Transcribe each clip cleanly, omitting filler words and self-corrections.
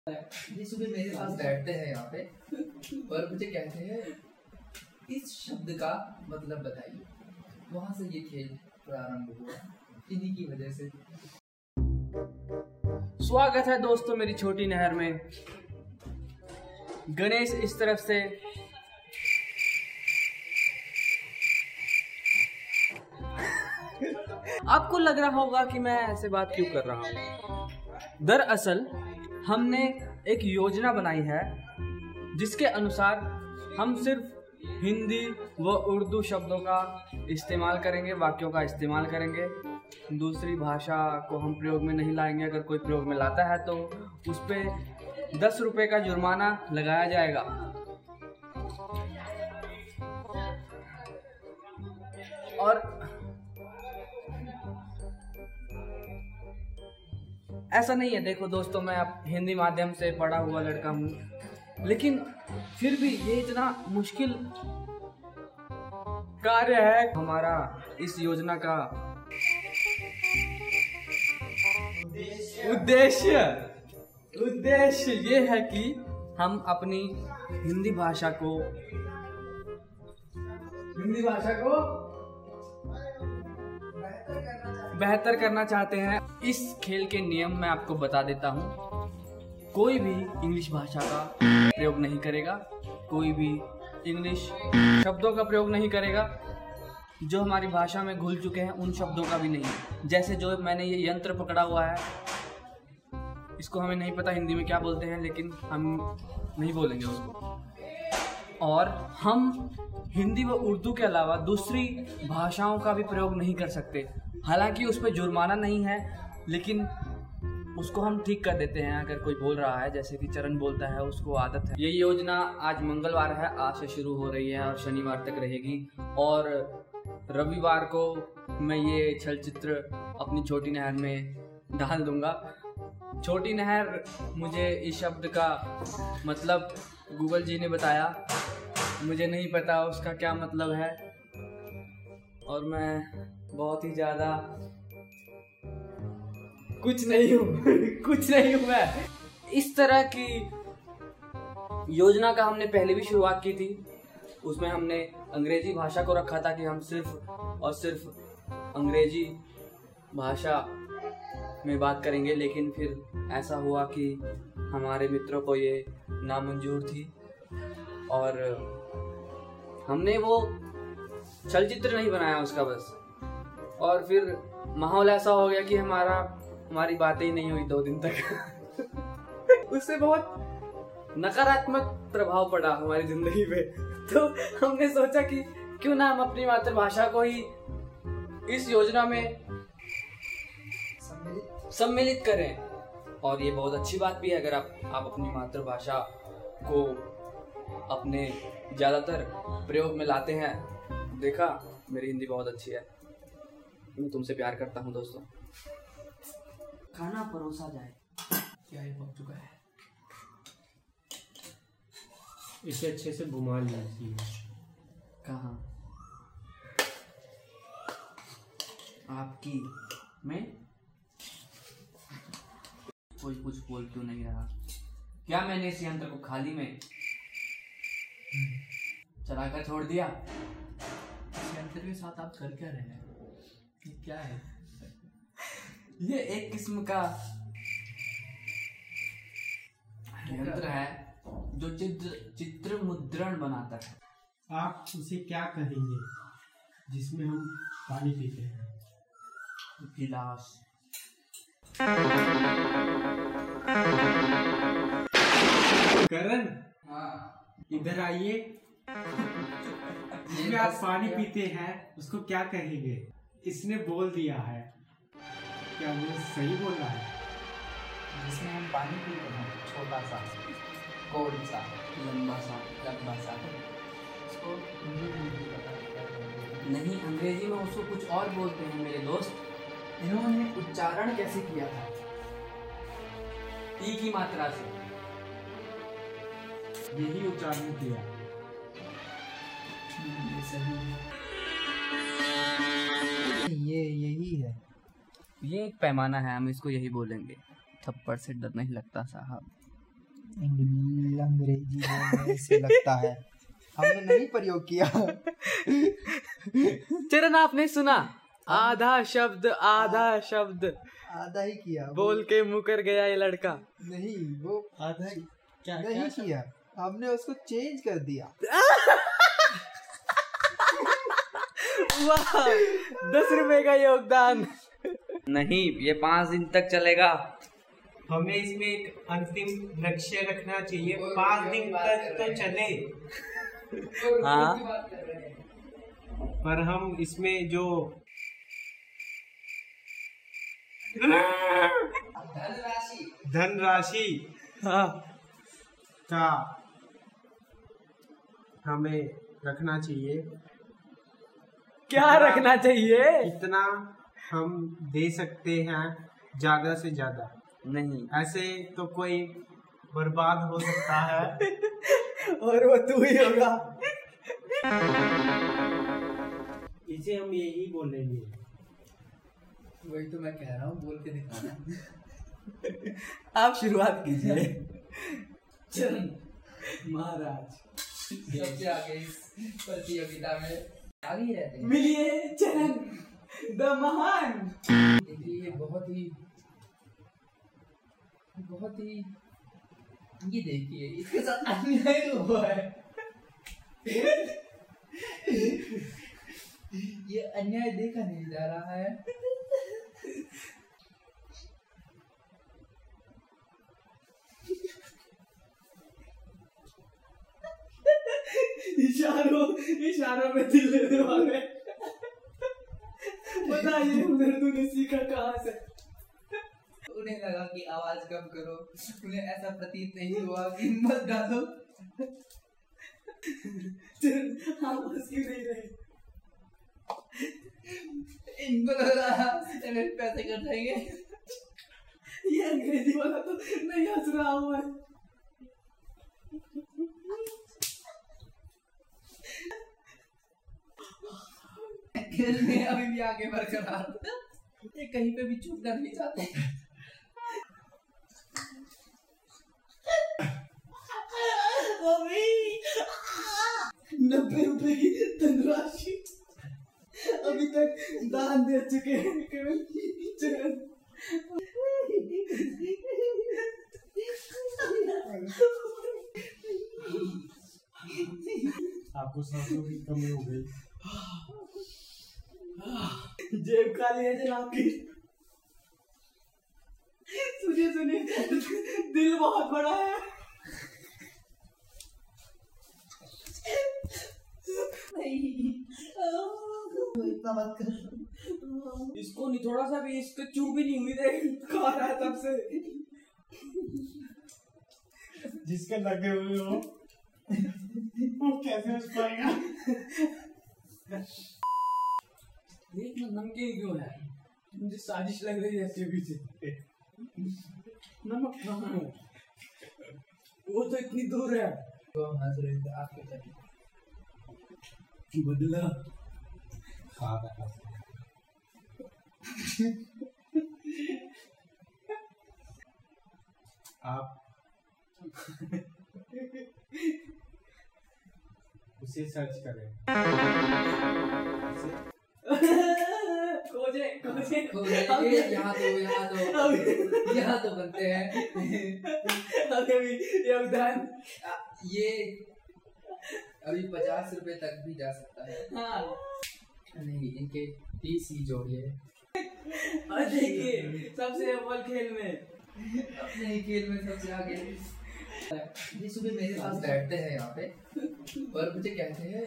ये सुबह मेरे पास बैठते हैं यहाँ पे और मुझे कहते हैं इस शब्द का मतलब बताइए। वहां से ये खेल प्रारंभ हुआ इन्हीं की वजह से। स्वागत है दोस्तों मेरी छोटी नहर में। गणेश इस तरफ से आपको लग रहा होगा कि मैं ऐसे बात क्यों कर रहा हूं। दरअसल हमने एक योजना बनाई है जिसके अनुसार हम सिर्फ हिंदी व उर्दू शब्दों का इस्तेमाल करेंगे, वाक्यों का इस्तेमाल करेंगे। दूसरी भाषा को हम प्रयोग में नहीं लाएंगे। अगर कोई प्रयोग में लाता है तो उस पर 10 रुपये का जुर्माना लगाया जाएगा। और ऐसा नहीं है, देखो दोस्तों, मैं अब हिंदी माध्यम से पढ़ा हुआ लड़का हूँ, लेकिन फिर भी ये इतना मुश्किल कार्य है। हमारा इस योजना का उद्देश्य ये है कि हम अपनी हिंदी भाषा को बेहतर करना चाहते हैं। इस खेल के नियम मैं आपको बता देता हूँ। कोई भी इंग्लिश भाषा का प्रयोग नहीं करेगा, कोई भी इंग्लिश शब्दों का प्रयोग नहीं करेगा, जो हमारी भाषा में घुल चुके हैं उन शब्दों का भी नहीं। जैसे जो मैंने ये यंत्र पकड़ा हुआ है, इसको हमें नहीं पता हिंदी में क्या बोलते हैं, लेकिन हम नहीं बोलेंगे उसको। और हम हिंदी व उर्दू के अलावा दूसरी भाषाओं का भी प्रयोग नहीं कर सकते। हालांकि उस पर जुर्माना नहीं है, लेकिन उसको हम ठीक कर देते हैं अगर कोई बोल रहा है, जैसे कि चरण बोलता है, उसको आदत है। ये योजना आज मंगलवार है, आज से शुरू हो रही है और शनिवार तक रहेगी। और रविवार को मैं ये चलचित्र अपनी छोटी नहर में डाल दूंगा। छोटी नहर, मुझे इस शब्द का मतलब गूगल जी ने बताया, मुझे नहीं पता उसका क्या मतलब है। और मैं बहुत ही ज़्यादा कुछ नहीं हूँ मैं। इस तरह की योजना का हमने पहले भी शुरुआत की थी। उसमें हमने अंग्रेजी भाषा को रखा था कि हम सिर्फ और सिर्फ अंग्रेजी भाषा में बात करेंगे, लेकिन फिर ऐसा हुआ कि हमारे मित्रों को ये नामंजूर थी और हमने वो चलचित्र नहीं बनाया उसका बस। और फिर माहौल ऐसा हो गया कि हमारी बातें ही नहीं हुई 2 दिन तक। उससे बहुत नकारात्मक प्रभाव पड़ा हमारी जिंदगी पे। तो हमने सोचा कि क्यों ना हम अपनी मातृभाषा को ही इस योजना में सम्मिलित करें। और ये बहुत अच्छी बात भी है अगर आप अपनी मातृभाषा को अपने ज्यादातर प्रयोग में लाते हैं। देखा, मेरी हिंदी बहुत अच्छी है। मैं तुमसे प्यार करता हूँ दोस्तों। खाना परोसा जाए। क्या ये पक चुका है? इसे अच्छे से घुमा लीजिए। कहाँ? आपकी में कोई कुछ बोल क्यों नहीं रहा? क्या मैंने इस यंत्र को खाली में चलाकर छोड़ दिया? इस यंत्र के साथ आप कर क्या रहे हैं? ये क्या है? ये एक किस्म का यंत्र है जो चित्र मुद्रण बनाता है। आप उसे क्या कहेंगे जिसमें हम पानी पीते हैं? गिलास। करण, हाँ, इधर आइए। जिसमें आप पानी पीते हैं उसको क्या कहेंगे? इसने बोल दिया है, क्या वो सही बोल रहा है? जिसमें हम पानी पीते हैं, छोटा सा, गोल सा, लंबा सा इसको हिंदी में पता है। नहीं, अंग्रेजी में उसको कुछ और बोलते हैं मेरे दोस्त। इन्होंने उच्चारण कैसे किया था? ई की मात्रा से। यही उच्चारण किया। ये सही है। ये यही है। ये एक पैमाना है, हम इसको यही बोलेंगे। थप्पड़ से डर नहीं लगता साहब। अंग्रेजी में ऐसे लगता है, हमने नहीं प्रयोग किया। चरण आपने सुना, आधा शब्द आधा ही किया बोल के मुकर गया ये लड़का। नहीं, वो आधा क्या नहीं किया, हमने उसको चेंज कर दिया। वाह, 10 रुपए का योगदान। नहीं, ये 5 दिन तक चलेगा। हमें इसमें एक अंतिम लक्ष्य रखना चाहिए, 5 दिन तक तो चले, हाँ, पर हम इसमें जो धनराशि हाँ, का हमें रखना चाहिए। क्या रखना चाहिए? कितना हम दे सकते हैं, ज्यादा से ज्यादा नहीं, ऐसे तो कोई बर्बाद हो सकता है। और वो तू ही होगा। इसे हम यही बोलेंगे। वही तो मैं कह रहा हूँ, बोल के दिखाना। आप शुरुआत कीजिए। चरण महाराज सबसे आगे इस प्रतियोगिता में आगे ही रहते हैं। मिलिए चरण द महान। देखिए ये बहुत ही ये देखिए इसके साथ अन्याय हुआ है। ये अन्याय देखा नहीं जा रहा है। इशारों में दिल लेने वाले। बताइए उधर तूने सीखा कहाँ से? उन्हें लगा कि आवाज कम करो, उन्हें ऐसा प्रतीत नहीं हुआ कि हिम्मत डालो। आप बस क्यों नहीं रहे? इनको लग रहा है पैसे कर जाएंगे। ये अंग्रेजी वाला तो नहीं हंस रहा हूँ मैं। खेल में अभी भी आगे बरकरार, ये कहीं पे भी चूकना नहीं चाहते। 90 रुपए की धनराशि अभी तक दान दे चुके हैं केवल चरण। आपको सांसों की कमी हो गई। जेब खाली है जनाब की। सुनिए सुनिए, दिल बहुत बड़ा है। इतना मत कर। इसको नहीं, थोड़ा सा भी इसको चू भी नहीं हुई, देख खा रहा है तब से। जिसके लगे हुए हो वो कैसे हंस पाएगा? देख ना नमकीन क्यों है, मुझे साजिश लग रही है इसके पीछे। नमक कहाँ है? वो तो इतनी दूर है। तो हम हंस रहे थे आपके तक बदला आप उसे सर्च करें। खोजे यहाँ तो बनते हैं। योगदान ये अभी 50 रुपए तक भी जा सकता है। हाँ। नहीं, इनके 30 ही जोड़िए। और देखिए सबसे अव्वल खेल में, अपने ही खेल में सबसे आगे। ये सुबह मेरे पास बैठते हैं यहाँ पे और मुझे कहते हैं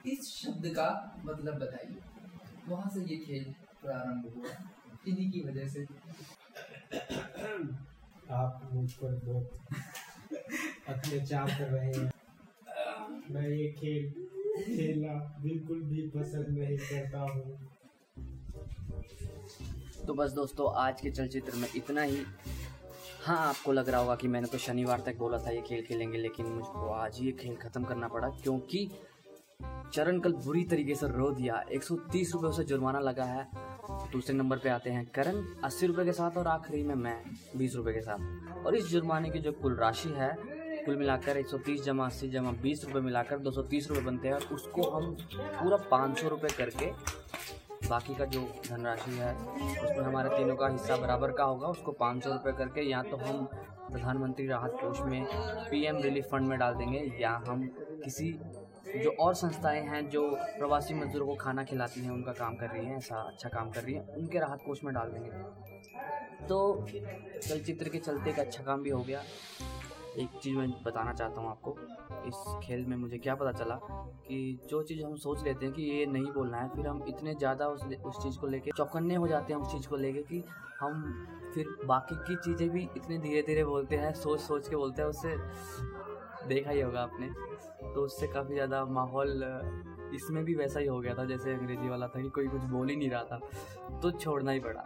इस शब्द का मतलब बताइए। वहां से ये खेल प्रारंभ हुआ, इन्हीं की वजह से। आप मुझ पर बहुत अत्याचार कर रहे हैं। मैं ये खेल खेलना बिल्कुल भी पसंद नहीं करता हूँ। तो बस दोस्तों, आज के चलचित्र में इतना ही। हाँ, आपको लग रहा होगा कि मैंने तो शनिवार तक बोला था ये खेल खेलेंगे, लेकिन मुझको आज ये खेल ख़त्म करना पड़ा क्योंकि चरण कल बुरी तरीके से रो दिया, 130 रुपये उसे जुर्माना लगा है। दूसरे नंबर पे आते हैं करण 80 रुपये के साथ और आखिरी में मैं 20 रुपये के साथ। और इस जुर्माने की जो कुल राशि है, कुल मिलाकर 130 जमा 80 जमा 20 रुपये मिलाकर 230 रुपये बनते हैं। और उसको हम पूरा 500 रुपये करके, बाकी का जो धनराशि है उसमें हमारे तीनों का हिस्सा बराबर का होगा, उसको 500 रुपये करके या तो हम प्रधानमंत्री राहत कोष में PM रिलीफ फंड में डाल देंगे, या हम किसी जो और संस्थाएं हैं जो प्रवासी मजदूरों को खाना खिलाती हैं, उनका काम कर रही हैं, ऐसा अच्छा काम कर रही हैं, उनके राहत कोष में डाल देंगे। तो चलचित्र के चलते एक अच्छा काम भी हो गया। एक चीज़ मैं बताना चाहता हूँ आपको, इस खेल में मुझे क्या पता चला कि जो चीज़ हम सोच लेते हैं कि ये नहीं बोलना है, फिर हम इतने ज़्यादा उस चीज़ को लेके चौकन्ने हो जाते हैं उस चीज़ को लेके कि हम फिर बाकी की चीज़ें भी इतने धीरे धीरे बोलते हैं, सोच सोच के बोलते हैं। उससे देखा ही होगा आपने, तो उससे काफ़ी ज़्यादा माहौल इसमें भी वैसा ही हो गया था जैसे अंग्रेजी वाला था कि कोई कुछ बोल ही नहीं रहा था, तो छोड़ना ही पड़ा।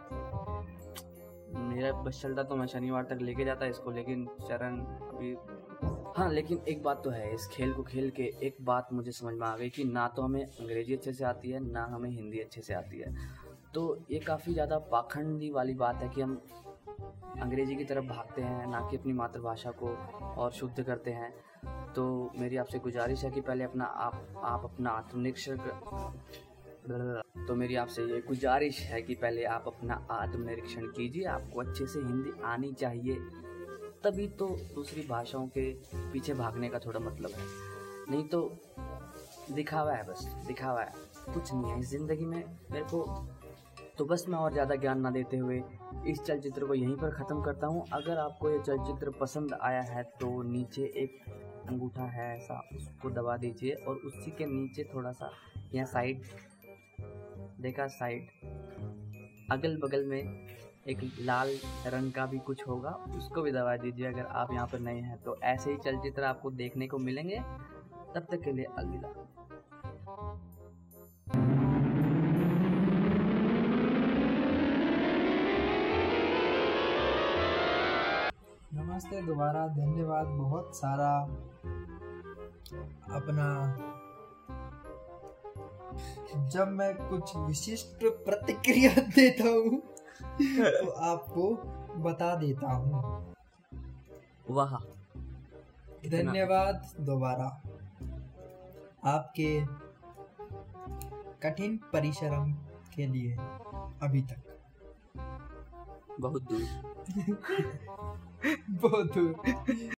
मेरा बस चलता तो मैं शनिवार तक लेके जाता इसको, लेकिन चरण अभी हाँ। लेकिन एक बात तो है, इस खेल को खेल के एक बात मुझे समझ में आ गई कि ना तो हमें अंग्रेजी अच्छे से आती है, ना हमें हिंदी अच्छे से आती है। तो ये काफ़ी ज़्यादा पाखंडी वाली बात है कि हम अंग्रेजी की तरफ भागते हैं, ना कि अपनी मातृभाषा को और शुद्ध करते हैं। तो मेरी आपसे गुजारिश है कि पहले आप अपना आत्मनिरीक्षण आप अपना आत्मनिरीक्षण कीजिए। आपको अच्छे से हिंदी आनी चाहिए, तभी तो दूसरी भाषाओं के पीछे भागने का थोड़ा मतलब है। नहीं तो दिखावा है, बस दिखावा है, कुछ नहीं है इस ज़िंदगी में मेरे को। तो बस मैं और ज़्यादा ज्ञान ना देते हुए इस चलचित्र को यहीं पर ख़त्म करता हूँ। अगर आपको ये चलचित्र पसंद आया है तो नीचे एक अंगूठा है ऐसा, उसको दबा दीजिए और उसी के नीचे थोड़ा सा यहाँ साइड देखा, साइड अगल बगल में एक लाल रंग का भी कुछ होगा, उसको भी दबा दीजिए अगर आप यहाँ पर नए हैं। तो ऐसे ही चलचित्र आपको देखने को मिलेंगे। तब तक के लिए अलविदा। नमस्ते दोबारा, धन्यवाद बहुत सारा। अपना जब मैं कुछ विशिष्ट प्रतिक्रिया देता हूँ तो आपको बता देता हूँ। वाह, धन्यवाद दोबारा आपके कठिन परिश्रम के लिए अभी तक बहुत दूर बहुत दूर